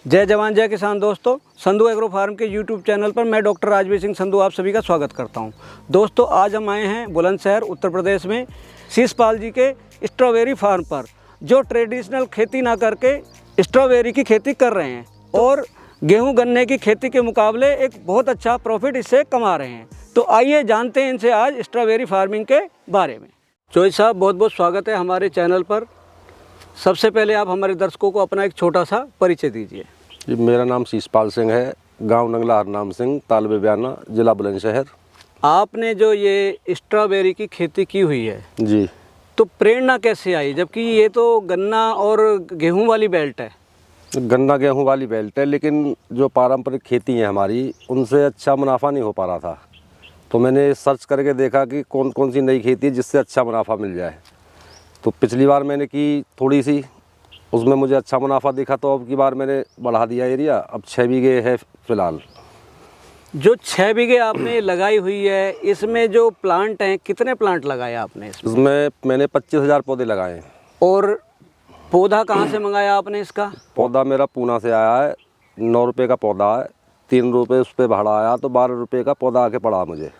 जय जवान जय किसान दोस्तों, संधू एग्रो फार्म के यूट्यूब चैनल पर मैं डॉक्टर राजवीर सिंह संधू आप सभी का स्वागत करता हूं। दोस्तों आज हम आए हैं बुलंदशहर उत्तर प्रदेश में शीशपाल जी के स्ट्रॉबेरी फार्म पर, जो ट्रेडिशनल खेती ना करके स्ट्रॉबेरी की खेती कर रहे हैं और गेहूं गन्ने की खेती के मुकाबले एक बहुत अच्छा प्रॉफिट इससे कमा रहे हैं। तो आइए जानते हैं इनसे आज स्ट्रॉबेरी फार्मिंग के बारे में। चोई साहब, बहुत बहुत स्वागत है हमारे चैनल पर। सबसे पहले आप हमारे दर्शकों को अपना एक छोटा सा परिचय दीजिए। जी, मेरा नाम शीशपाल सिंह है, गांव नंगला हरनाम सिंह, तालबे बयाना, जिला बुलंदशहर। आपने जो ये स्ट्रॉबेरी की खेती की हुई है जी, तो प्रेरणा कैसे आई, जबकि ये तो गन्ना और गेहूं वाली बेल्ट है? गन्ना गेहूं वाली बेल्ट है, लेकिन जो पारंपरिक खेती है हमारी, उनसे अच्छा मुनाफा नहीं हो पा रहा था। तो मैंने सर्च करके देखा कि कौन कौन सी नई खेती है जिससे अच्छा मुनाफा मिल जाए। तो पिछली बार मैंने की थोड़ी सी, उसमें मुझे अच्छा मुनाफा दिखा, तो अब की बार मैंने बढ़ा दिया एरिया। अब 6 बीघे है फ़िलहाल। जो 6 बीघे आपने लगाई हुई है, इसमें जो प्लांट हैं, कितने प्लांट लगाए आपने इसमें मैंने 25,000 पौधे लगाए हैं। और पौधा कहाँ से मंगाया आपने इसका? पौधा मेरा पूना से आया है, 9 रुपये का पौधा है, 3 रुपये उस पर भाड़ा आया, तो 12 रुपये का पौधा आके पड़ा मुझे।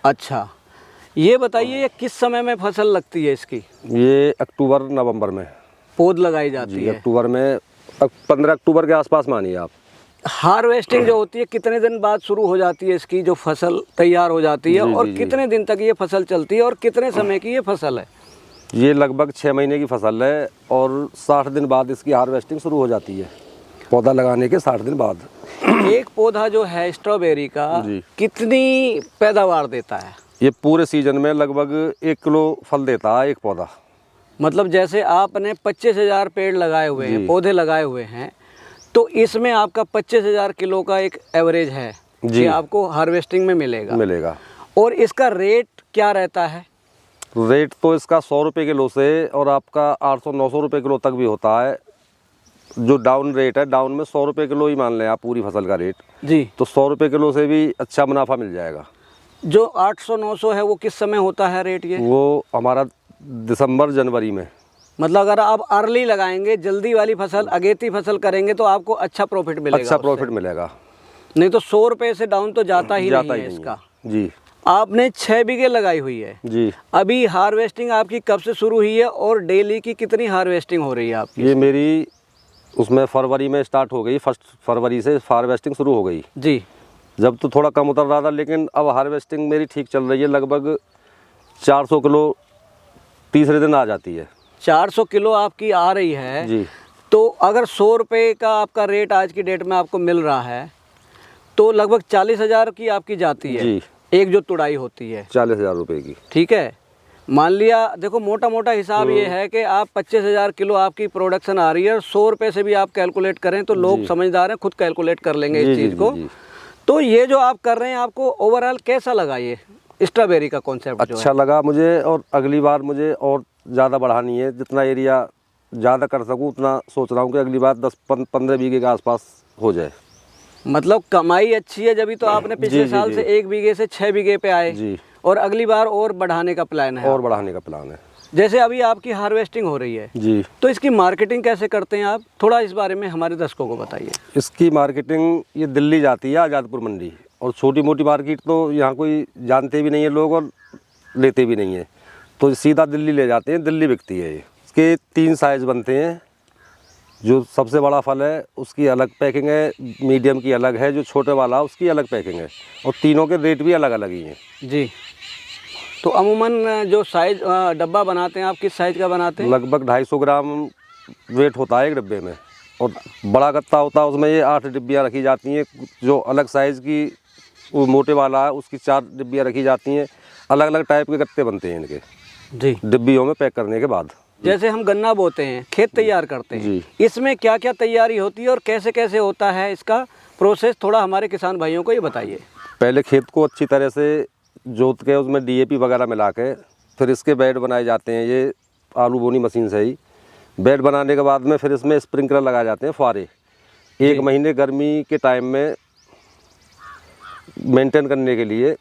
अच्छा, ये बताइए ये किस समय में फसल लगती है इसकी? ये अक्टूबर नवंबर में पौध लगाई जाती है। अक्टूबर में, 15 अक्टूबर के आसपास मानिए आप। हार्वेस्टिंग जो होती है कितने दिन बाद शुरू हो जाती है इसकी, जो फसल तैयार हो जाती है? और कितने दिन तक ये फसल चलती है और कितने समय की ये फसल है? ये लगभग 6 महीने की फसल है और 60 दिन बाद इसकी हार्वेस्टिंग शुरू हो जाती है। पौधा लगाने के 60 दिन बाद। एक पौधा जो है स्ट्रॉबेरी का कितनी पैदावार देता है? ये पूरे सीजन में लगभग 1 किलो फल देता है एक पौधा। मतलब जैसे आपने 25,000 पेड़ लगाए हुए हैं, पौधे लगाए हुए हैं, तो इसमें आपका 25,000 किलो का एक एवरेज है कि आपको हार्वेस्टिंग में मिलेगा। और इसका रेट क्या रहता है? रेट तो इसका 100 रुपये किलो से और आपका 800-900 रुपये किलो तक भी होता है। जो डाउन रेट है, डाउन में 100 रुपये किलो ही मान लें आप पूरी फसल का रेट जी। तो 100 रुपये किलो से भी अच्छा मुनाफा मिल जाएगा। जो 800-900 है वो किस समय होता है रेट? ये वो हमारा दिसंबर जनवरी में। मतलब अगर आप अर्ली लगाएंगे, जल्दी वाली फसल, अगेती फसल करेंगे तो आपको अच्छा प्रॉफिट मिलेगा। अच्छा प्रॉफिट मिलेगा, नहीं तो 100 रुपये से डाउन तो जाता ही नहीं है इसका। जी, आपने 6 बीघे लगाई हुई है जी। अभी हार्वेस्टिंग आपकी कब से शुरू हुई है और डेली की कितनी हार्वेस्टिंग हो रही है आपकी? ये मेरी उसमें फरवरी में स्टार्ट हो गई, 1 फरवरी से हार्वेस्टिंग शुरू हो गई जी। जब तो थोड़ा कम उतर रहा था, लेकिन अब हार्वेस्टिंग मेरी ठीक चल रही है। लगभग 400 किलो तीसरे दिन आ जाती है। 400 किलो आपकी आ रही है जी। तो अगर 100 रुपये का आपका रेट आज की डेट में आपको मिल रहा है तो लगभग 40,000 की आपकी जाती है जी। एक जो तुड़ाई होती है 40,000 रुपये की, ठीक है। मान लिया, देखो मोटा मोटा हिसाब ये है कि आप 25,000 किलो आपकी प्रोडक्शन आ रही है और 100 रुपये से भी आप कैलकुलेट करें तो लोग समझदार हैं, खुद कैलकुलेट कर लेंगे इस चीज़ को। तो ये जो आप कर रहे हैं, आपको ओवरऑल कैसा लगा ये स्ट्रॉबेरी का कॉन्सेप्ट? अच्छा लगा मुझे, और अगली बार मुझे और ज़्यादा बढ़ानी है। जितना एरिया ज़्यादा कर सकूँ उतना सोच रहा हूँ कि अगली बार 10-15 बीघे के आसपास हो जाए। मतलब कमाई अच्छी है, जब तो आपने पिछले साल से 1 बीघे से 6 बीघे पे आए जी। और अगली बार और बढ़ाने का प्लान है? और बढ़ाने का प्लान है। जैसे अभी आपकी हार्वेस्टिंग हो रही है जी, तो इसकी मार्केटिंग कैसे करते हैं आप? थोड़ा इस बारे में हमारे दर्शकों को बताइए। इसकी मार्केटिंग ये दिल्ली जाती है, आज़ादपुर मंडी, और छोटी मोटी मार्केट तो यहाँ कोई जानते भी नहीं है लोग और लेते भी नहीं है, तो सीधा दिल्ली ले जाते हैं, दिल्ली बिकती है ये। इसके 3 साइज़ बनते हैं। जो सबसे बड़ा फल है उसकी अलग पैकिंग है, मीडियम की अलग है, जो छोटे वाला उसकी अलग पैकिंग है, और तीनों के रेट भी अलग अलग ही हैं जी। तो अमूमन जो साइज डब्बा बनाते हैं आप, किस साइज़ का बनाते हैं? लगभग 250 ग्राम वेट होता है एक डिब्बे में, और बड़ा गत्ता होता है, उसमें ये 8 डिब्बियाँ रखी जाती हैं। जो अलग साइज़ की वो मोटे वाला है उसकी 4 डिब्बियाँ रखी जाती हैं। अलग अलग टाइप के गत्ते बनते हैं इनके जी, डिब्बियों में पैक करने के बाद। जैसे हम गन्ना बोते हैं, खेत तैयार करते हैं, इसमें क्या क्या तैयारी होती है और कैसे कैसे होता है इसका प्रोसेस? थोड़ा हमारे किसान भाइयों को ये बताइए। पहले खेत को अच्छी तरह से जोत के उसमें DAP वगैरह मिला के फिर इसके बेड बनाए जाते हैं। ये आलू बोनी मशीन से ही बेड बनाने के बाद में फिर इसमें स्प्रिंकलर लगाए जाते हैं, फुहारे। 1 महीने गर्मी के टाइम में मेंटेन करने के लिए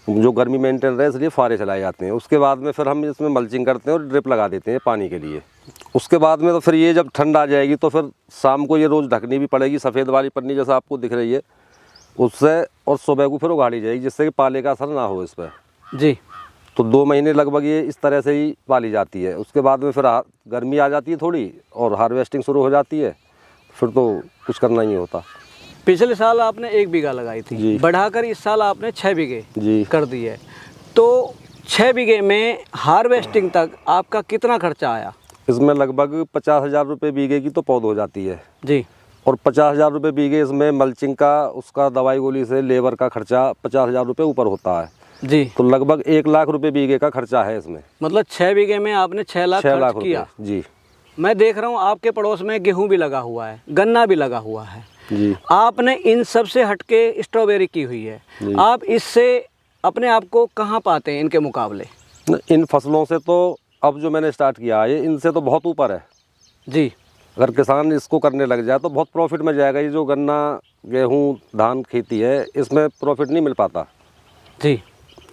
जो गर्मी मेंटेन रहे इसलिए फुहारे चलाए जाते हैं। उसके बाद में फिर हम इसमें मल्चिंग करते हैं और ड्रिप लगा देते हैं पानी के लिए। उसके बाद में तो फिर ये जब ठंड आ जाएगी तो फिर शाम को ये रोज़ ढकनी भी पड़ेगी, सफ़ेद वाली पन्नी जैसा आपको दिख रही है उससे, और सुबह को फिर उगाड़ी जाएगी जिससे कि पाले का असर ना हो इस पर जी। तो 2 महीने लगभग ये इस तरह से ही पाली जाती है। उसके बाद में फिर गर्मी आ जाती है थोड़ी और हार्वेस्टिंग शुरू हो जाती है, फिर तो कुछ करना ही होता। पिछले साल आपने 1 बीघा लगाई थी, बढ़ाकर इस साल आपने 6 बीघे जी कर दी है। तो 6 बीघे में हार्वेस्टिंग तक आपका कितना खर्चा आया? इसमें लगभग 50,000 रुपये बीघे की तो पौध हो जाती है जी, और 50,000 रुपये बीघे इसमें मल्चिंग का, उसका दवाई गोली से लेबर का खर्चा 50,000 रुपये ऊपर होता है जी। तो लगभग 1 लाख रुपये बीघे का खर्चा है इसमें। मतलब 6 बीघे में आपने 6 लाख खर्च किया जी। मैं देख रहा हूँ आपके पड़ोस में गेहूं भी लगा हुआ है, गन्ना भी लगा हुआ है जी। आपने इन सब से हटके स्ट्रॉबेरी की हुई है। आप इससे अपने आप को कहाँ पाते हैं इनके मुकाबले? इन फसलों से तो अब जो मैंने स्टार्ट किया है इनसे तो बहुत ऊपर है जी। अगर किसान इसको करने लग जाए तो बहुत प्रॉफिट में जाएगा। ये जो गन्ना, गेहूँ, धान खेती है इसमें प्रॉफिट नहीं मिल पाता जी,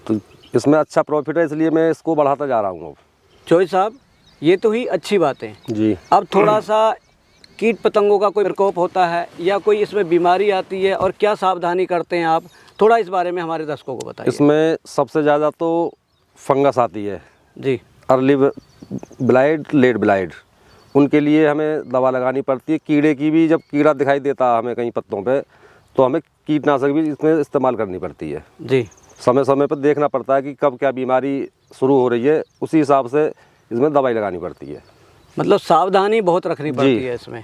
तो इसमें अच्छा प्रॉफिट है, इसलिए मैं इसको बढ़ाता जा रहा हूँ अब। चौधरी साहब, ये तो ही अच्छी बातें जी। अब थोड़ा सा कीट पतंगों का कोई प्रकोप होता है या कोई इसमें बीमारी आती है और क्या सावधानी करते हैं आप, थोड़ा इस बारे में हमारे दर्शकों को बताइए। इसमें सबसे ज़्यादा तो फंगस आती है जी, अर्ली ब्लाइट, लेट ब्लाइट, उनके लिए हमें दवा लगानी पड़ती है। कीड़े की भी, जब कीड़ा दिखाई देता है हमें कहीं पत्तों पे तो हमें कीटनाशक भी इसमें इस्तेमाल करनी पड़ती है जी। समय समय पर देखना पड़ता है कि कब क्या बीमारी शुरू हो रही है, उसी हिसाब से इसमें दवाई लगानी पड़ती है। मतलब सावधानी बहुत रखनी पड़ती है इसमें।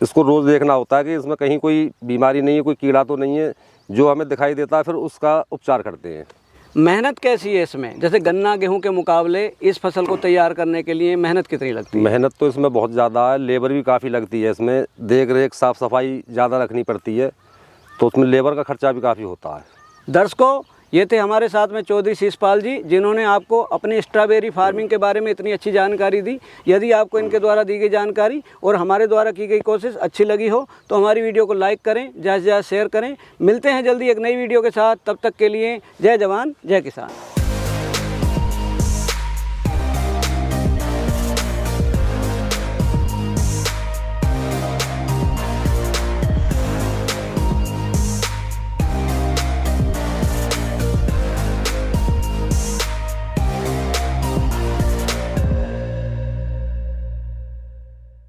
इसको रोज़ देखना होता है कि इसमें कहीं कोई बीमारी नहीं है, कोई कीड़ा तो नहीं है। जो हमें दिखाई देता है फिर उसका उपचार करते हैं। मेहनत कैसी है इसमें? जैसे गन्ना गेहूं के मुकाबले इस फसल को तैयार करने के लिए मेहनत कितनी लगती है? मेहनत तो इसमें बहुत ज़्यादा है, लेबर भी काफ़ी लगती है इसमें, देख रेख साफ़ सफाई ज़्यादा रखनी पड़ती है तो उसमें लेबर का खर्चा भी काफ़ी होता है। दर्शकों, ये थे हमारे साथ में चौधरी शीशपाल जी, जिन्होंने आपको अपनी स्ट्रॉबेरी फार्मिंग के बारे में इतनी अच्छी जानकारी दी। यदि आपको इनके द्वारा दी गई जानकारी और हमारे द्वारा की गई कोशिश अच्छी लगी हो तो हमारी वीडियो को लाइक करें, ज़्यादा से ज़्यादा शेयर करें। मिलते हैं जल्दी एक नई वीडियो के साथ, तब तक के लिए जय जवान जय किसान।